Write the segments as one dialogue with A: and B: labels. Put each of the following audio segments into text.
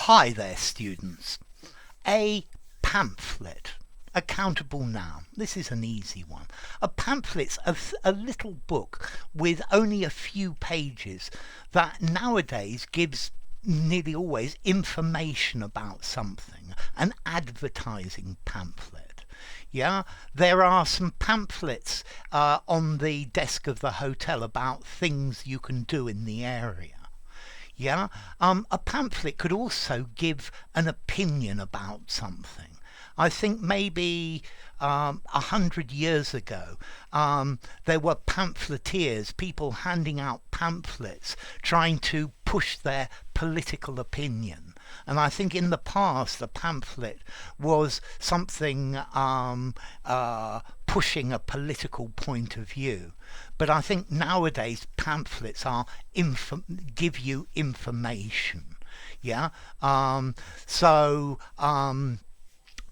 A: Hi there, students. A pamphlet. A countable noun. This is an easy one. A pamphlet's a little book with only a few pages that nowadays gives nearly always information about something. An advertising pamphlet. Yeah, there are some pamphlets on the desk of the hotel about things you can do in the area. Yeah, a pamphlet could also give an opinion about something. I think maybe 100 years ago, there were pamphleteers, people handing out pamphlets, trying to push their political opinion. And I think in the past, a pamphlet was something pushing a political point of view. But I think nowadays pamphlets are give you information. Yeah.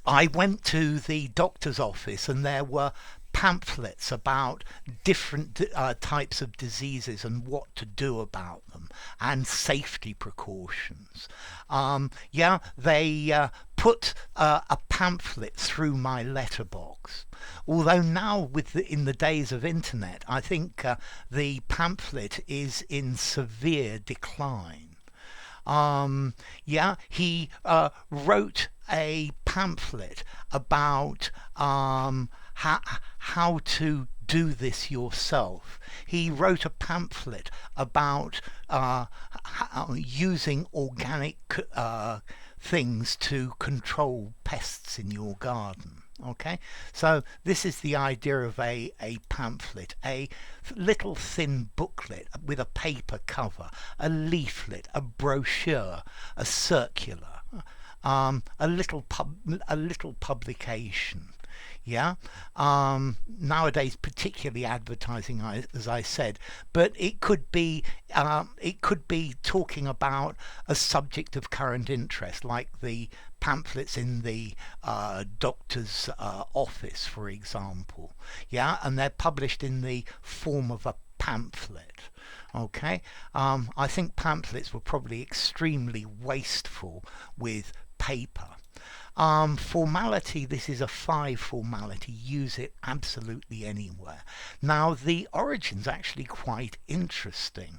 A: I went to the doctor's office and there were pamphlets about different types of diseases and what to do about them and safety precautions. They put a pamphlet through my letterbox. Although now, in the days of internet, I think the pamphlet is in severe decline. He wrote a pamphlet about how to do this yourself. He wrote a pamphlet about using organic things to control pests in your garden. Okay, so this is the idea of a pamphlet, a little thin booklet with a paper cover, a leaflet, a brochure, a circular, a little publication. Yeah, nowadays particularly advertising, as I said, but it could be talking about a subject of current interest, like the pamphlets in the doctor's office, for example. Yeah, and they're published in the form of a pamphlet. Okay, I think pamphlets were probably extremely wasteful with paper. Formality, this is a 5 formality, use it absolutely anywhere. Now the origin's actually quite interesting.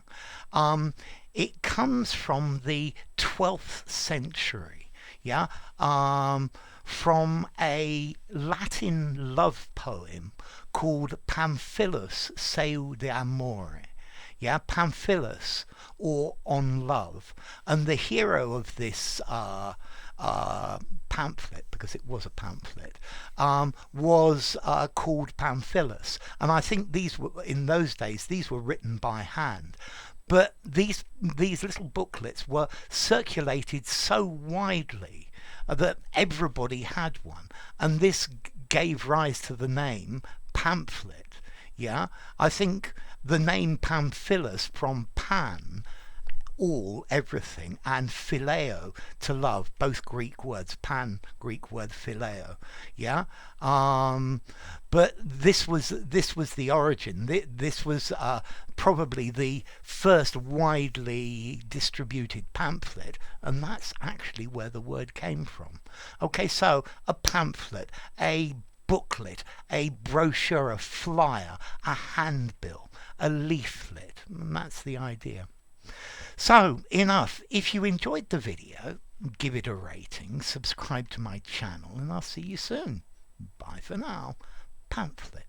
A: It comes from the 12th century, yeah, from a Latin love poem called Pamphilus seu de amore. Yeah, Pamphilus, or On Love, and the hero of this pamphlet, because it was a pamphlet, was called Pamphilus, and I think these were, in those days, these were written by hand. But these little booklets were circulated so widely that everybody had one, and this gave rise to the name pamphlet. Yeah, I think the name Pamphilus, from pan, all, everything, and phileo, to love, both Greek words, pan, Greek word phileo. Yeah, but this was the origin. This was probably the first widely distributed pamphlet, and that's actually where the word came from. Okay, so a pamphlet, a booklet, a brochure, a flyer, a handbill, a leaflet, and that's the idea. So, enough. If you enjoyed the video, give it a rating, subscribe to my channel, and I'll see you soon. Bye for now. Pamphlet.